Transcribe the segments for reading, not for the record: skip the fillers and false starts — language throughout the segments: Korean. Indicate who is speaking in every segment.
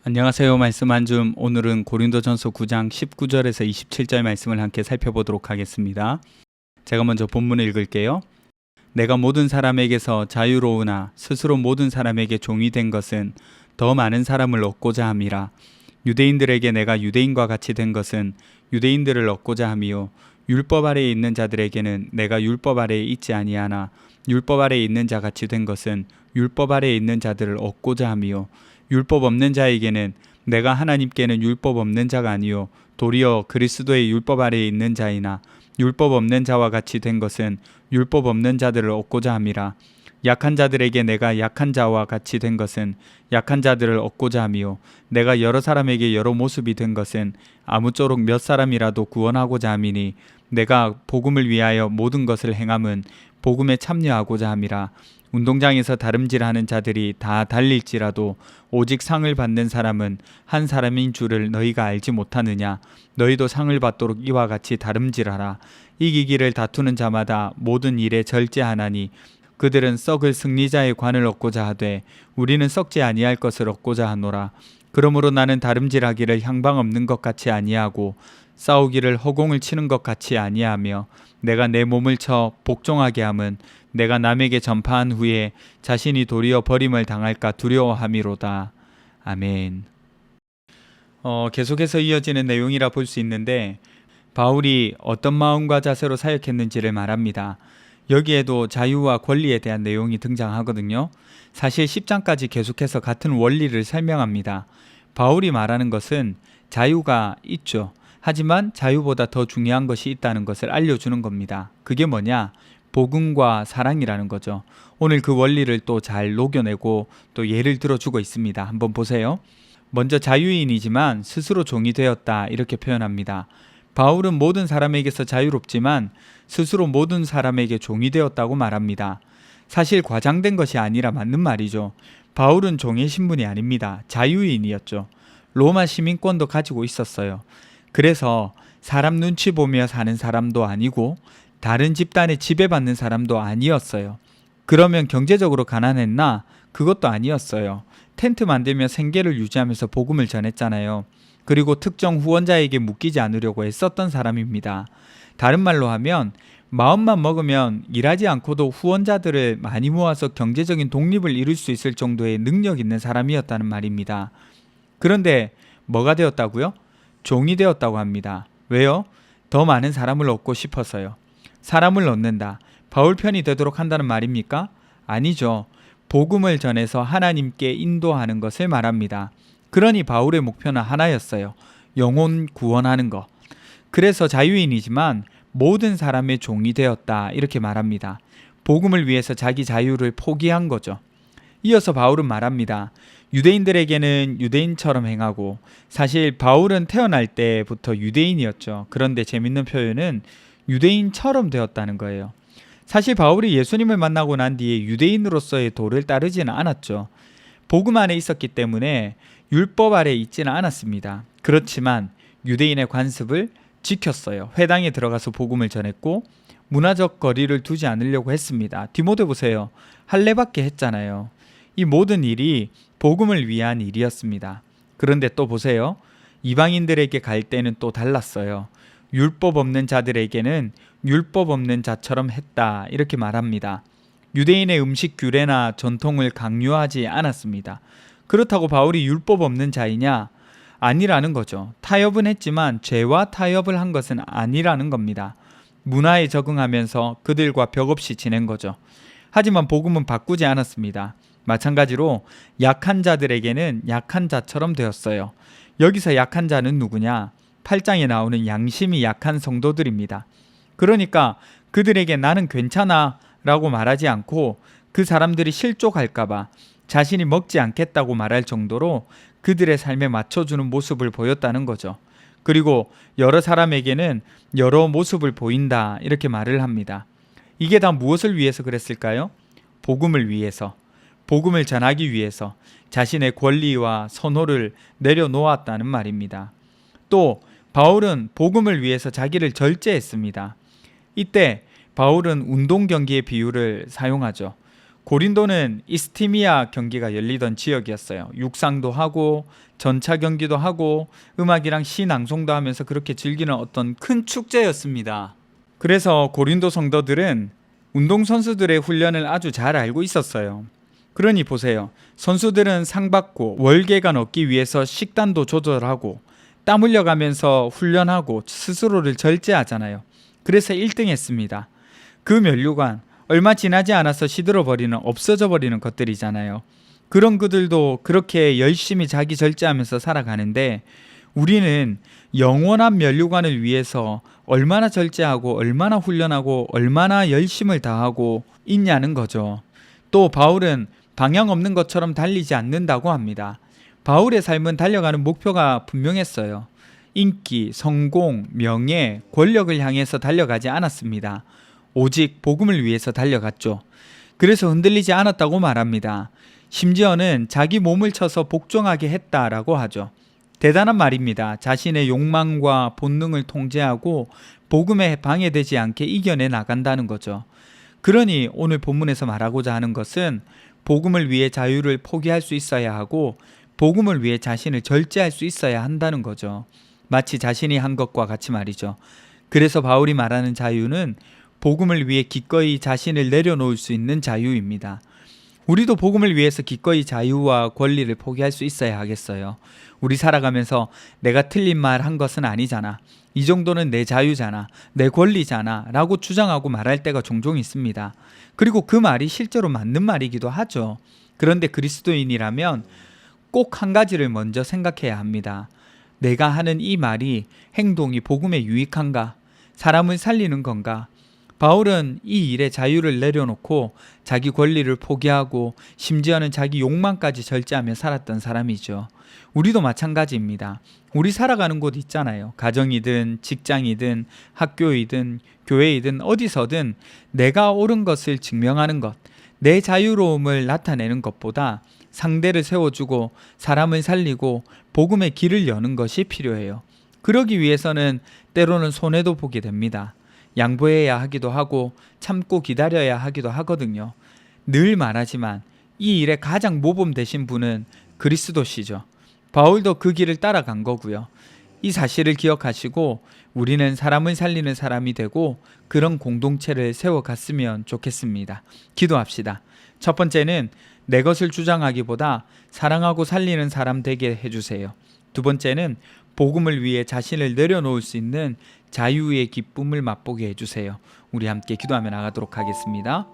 Speaker 1: 안녕하세요. 말씀 한 줌. 오늘은 고린도전서 9장 19절에서 27절 말씀을 함께 살펴보도록 하겠습니다. 제가 먼저 본문을 읽을게요. 내가 모든 사람에게서 자유로우나 스스로 모든 사람에게 종이 된 것은 더 많은 사람을 얻고자 함이라. 유대인들에게 내가 유대인과 같이 된 것은 유대인들을 얻고자 함이요 율법 아래에 있는 자들에게는 내가 율법 아래에 있지 아니하나 율법 아래에 있는 자 같이 된 것은 율법 아래에 있는 자들을 얻고자 함이요 율법 없는 자에게는 내가 하나님께는 율법 없는 자가 아니요 도리어 그리스도의 율법 아래에 있는 자이나 율법 없는 자와 같이 된 것은 율법 없는 자들을 얻고자 함이라. 약한 자들에게 내가 약한 자와 같이 된 것은 약한 자들을 얻고자 함이요 내가 여러 사람에게 여러 모습이 된 것은 아무쪼록 몇 사람이라도 구원하고자 함이니 내가 복음을 위하여 모든 것을 행함은 복음에 참여하고자 함이라. 운동장에서 다름질하는 자들이 다 달릴지라도 오직 상을 받는 사람은 한 사람인 줄을 너희가 알지 못하느냐. 너희도 상을 받도록 이와 같이 다름질하라. 이기기를 다투는 자마다 모든 일에 절제하나니 그들은 썩을 승리자의 관을 얻고자 하되 우리는 썩지 아니할 것을 얻고자 하노라. 그러므로 나는 다름질하기를 향방 없는 것 같이 아니하고 싸우기를 허공을 치는 것 같이 아니하며 내가 내 몸을 쳐 복종하게 함은 내가 남에게 전파한 후에 자신이 도리어 버림을 당할까 두려워함이로다. 아멘. 계속해서 이어지는 내용이라 볼 수 있는데 바울이 어떤 마음과 자세로 사역했는지를 말합니다. 여기에도 자유와 권리에 대한 내용이 등장하거든요. 사실 10장까지 계속해서 같은 원리를 설명합니다. 바울이 말하는 것은 자유가 있죠. 하지만 자유보다 더 중요한 것이 있다는 것을 알려주는 겁니다. 그게 뭐냐? 복음과 사랑이라는 거죠. 오늘 그 원리를 또 잘 녹여내고 또 예를 들어주고 있습니다. 한번 보세요. 먼저 자유인이지만 스스로 종이 되었다 이렇게 표현합니다. 바울은 모든 사람에게서 자유롭지만 스스로 모든 사람에게 종이 되었다고 말합니다. 사실 과장된 것이 아니라 맞는 말이죠. 바울은 종의 신분이 아닙니다. 자유인이었죠. 로마 시민권도 가지고 있었어요. 그래서 사람 눈치 보며 사는 사람도 아니고 다른 집단에 지배받는 사람도 아니었어요. 그러면 경제적으로 가난했나? 그것도 아니었어요. 텐트 만들며 생계를 유지하면서 복음을 전했잖아요. 그리고 특정 후원자에게 묶이지 않으려고 애썼던 사람입니다. 다른 말로 하면 마음만 먹으면 일하지 않고도 후원자들을 많이 모아서 경제적인 독립을 이룰 수 있을 정도의 능력 있는 사람이었다는 말입니다. 그런데 뭐가 되었다고요? 종이 되었다고 합니다. 왜요? 더 많은 사람을 얻고 싶어서요. 사람을 얻는다. 바울 편이 되도록 한다는 말입니까? 아니죠. 복음을 전해서 하나님께 인도하는 것을 말합니다. 그러니 바울의 목표는 하나였어요. 영혼 구원하는 것. 그래서 자유인이지만 모든 사람의 종이 되었다 이렇게 말합니다. 복음을 위해서 자기 자유를 포기한 거죠. 이어서 바울은 말합니다. 유대인들에게는 유대인처럼 행하고 사실 바울은 태어날 때부터 유대인이었죠. 그런데 재밌는 표현은 유대인처럼 되었다는 거예요. 사실 바울이 예수님을 만나고 난 뒤에 유대인으로서의 도를 따르지는 않았죠. 복음 안에 있었기 때문에 율법 아래 있지는 않았습니다. 그렇지만 유대인의 관습을 지켰어요. 회당에 들어가서 복음을 전했고 문화적 거리를 두지 않으려고 했습니다. 디모데 보세요. 할례받게 했잖아요. 이 모든 일이 복음을 위한 일이었습니다. 그런데 또 보세요. 이방인들에게 갈 때는 또 달랐어요. 율법 없는 자들에게는 율법 없는 자처럼 했다 이렇게 말합니다. 유대인의 음식 규례나 전통을 강요하지 않았습니다. 그렇다고 바울이 율법 없는 자이냐? 아니라는 거죠. 타협은 했지만 죄와 타협을 한 것은 아니라는 겁니다. 문화에 적응하면서 그들과 벽없이 지낸 거죠. 하지만 복음은 바꾸지 않았습니다. 마찬가지로 약한 자들에게는 약한 자처럼 되었어요. 여기서 약한 자는 누구냐? 8장에 나오는 양심이 약한 성도들입니다. 그러니까 그들에게 나는 괜찮아 라고 말하지 않고 그 사람들이 실족할까봐 자신이 먹지 않겠다고 말할 정도로 그들의 삶에 맞춰주는 모습을 보였다는 거죠. 그리고 여러 사람에게는 여러 모습을 보인다 이렇게 말을 합니다. 이게 다 무엇을 위해서 그랬을까요? 복음을 위해서, 복음을 전하기 위해서 자신의 권리와 선호를 내려놓았다는 말입니다. 또 바울은 복음을 위해서 자기를 절제했습니다. 이때 바울은 운동 경기의 비유를 사용하죠. 고린도는 이스티미아 경기가 열리던 지역이었어요. 육상도 하고 전차 경기도 하고 음악이랑 시 낭송도 하면서 그렇게 즐기는 어떤 큰 축제였습니다. 그래서 고린도 성도들은 운동선수들의 훈련을 아주 잘 알고 있었어요. 그러니 보세요. 선수들은 상 받고 월계관 얻기 위해서 식단도 조절하고 땀 흘려가면서 훈련하고 스스로를 절제하잖아요. 그래서 1등 했습니다. 그 면류관 얼마 지나지 않아서 시들어버리는 없어져 버리는 것들이잖아요. 그런 그들도 그렇게 열심히 자기 절제하면서 살아가는데 우리는 영원한 면류관을 위해서 얼마나 절제하고 얼마나 훈련하고 얼마나 열심을 다하고 있냐는 거죠. 또 바울은 방향 없는 것처럼 달리지 않는다고 합니다. 바울의 삶은 달려가는 목표가 분명했어요. 인기, 성공, 명예, 권력을 향해서 달려가지 않았습니다. 오직 복음을 위해서 달려갔죠. 그래서 흔들리지 않았다고 말합니다. 심지어는 자기 몸을 쳐서 복종하게 했다라고 하죠. 대단한 말입니다. 자신의 욕망과 본능을 통제하고 복음에 방해되지 않게 이겨내 나간다는 거죠. 그러니 오늘 본문에서 말하고자 하는 것은 복음을 위해 자유를 포기할 수 있어야 하고 복음을 위해 자신을 절제할 수 있어야 한다는 거죠. 마치 자신이 한 것과 같이 말이죠. 그래서 바울이 말하는 자유는 복음을 위해 기꺼이 자신을 내려놓을 수 있는 자유입니다. 우리도 복음을 위해서 기꺼이 자유와 권리를 포기할 수 있어야 하겠어요. 우리 살아가면서 내가 틀린 말 한 것은 아니잖아. 이 정도는 내 자유잖아. 내 권리잖아. 라고 주장하고 말할 때가 종종 있습니다. 그리고 그 말이 실제로 맞는 말이기도 하죠. 그런데 그리스도인이라면 꼭 한 가지를 먼저 생각해야 합니다. 내가 하는 이 말이 행동이 복음에 유익한가? 사람을 살리는 건가? 바울은 이 일에 자유를 내려놓고 자기 권리를 포기하고 심지어는 자기 욕망까지 절제하며 살았던 사람이죠. 우리도 마찬가지입니다. 우리 살아가는 곳 있잖아요. 가정이든 직장이든 학교이든 교회이든 어디서든 내가 옳은 것을 증명하는 것, 내 자유로움을 나타내는 것보다 상대를 세워주고 사람을 살리고 복음의 길을 여는 것이 필요해요. 그러기 위해서는 때로는 손해도 보게 됩니다. 양보해야 하기도 하고 참고 기다려야 하기도 하거든요. 늘 말하지만 이 일에 가장 모범 되신 분은 그리스도시죠. 바울도 그 길을 따라간 거고요. 이 사실을 기억하시고 우리는 사람을 살리는 사람이 되고 그런 공동체를 세워갔으면 좋겠습니다. 기도합시다. 첫 번째는 내 것을 주장하기보다 사랑하고 살리는 사람 되게 해주세요. 두 번째는 복음을 위해 자신을 내려놓을 수 있는 자유의 기쁨을 맛보게 해주세요. 우리 함께 기도하며 나가도록 하겠습니다.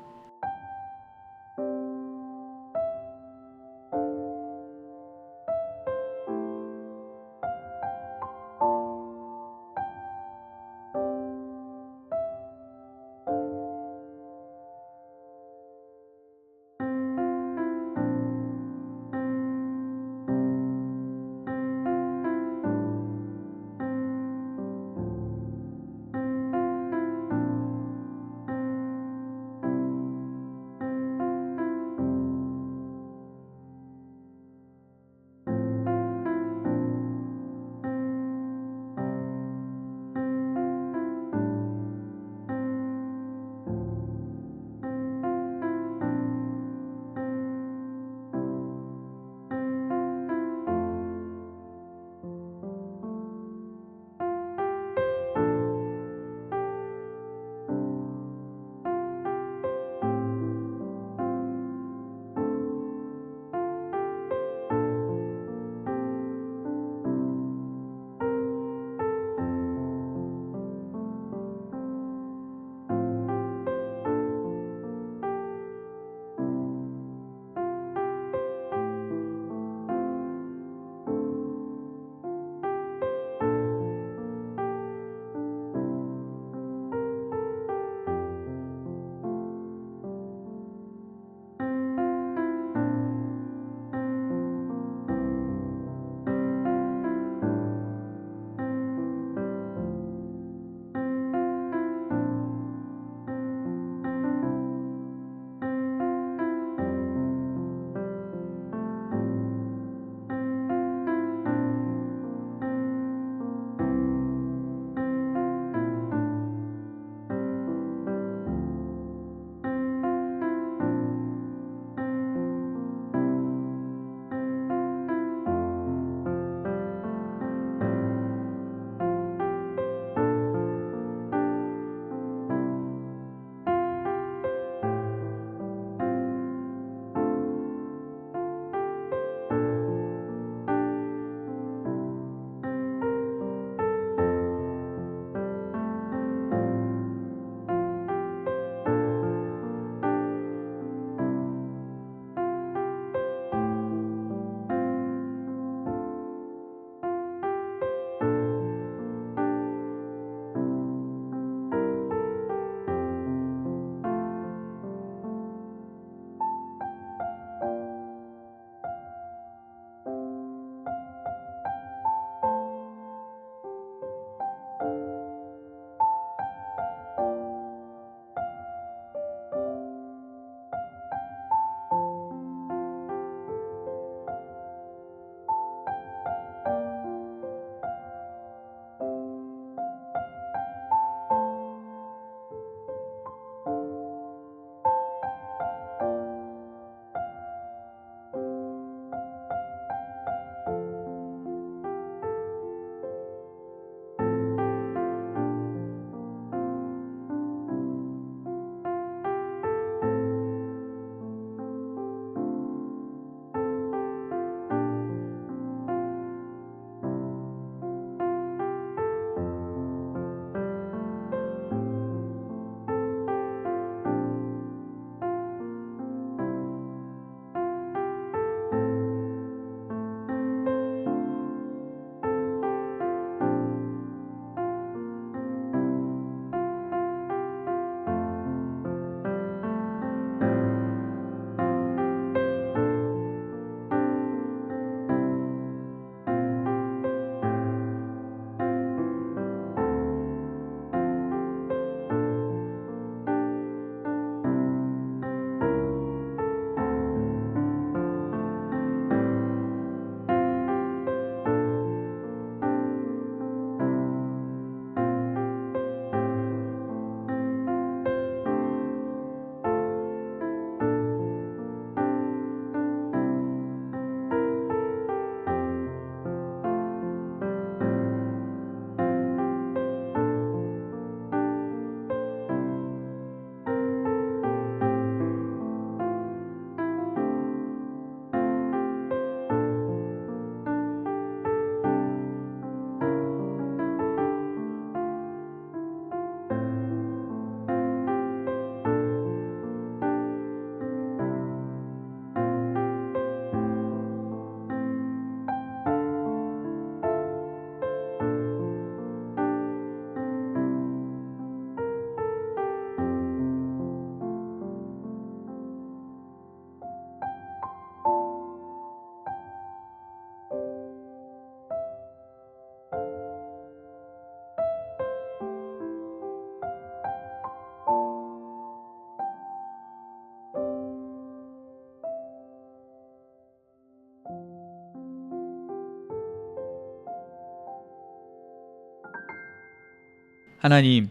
Speaker 1: 하나님,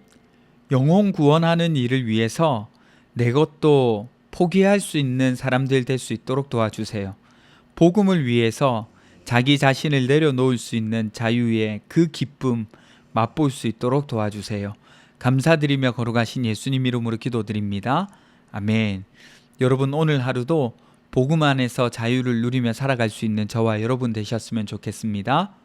Speaker 1: 영혼 구원하는 일을 위해서 내 것도 포기할 수 있는 사람들 될 수 있도록 도와주세요. 복음을 위해서 자기 자신을 내려놓을 수 있는 자유의 그 기쁨 맛볼 수 있도록 도와주세요. 감사드리며 걸어가신 예수님 이름으로 기도드립니다. 아멘. 여러분, 오늘 하루도 복음 안에서 자유를 누리며 살아갈 수 있는 저와 여러분 되셨으면 좋겠습니다.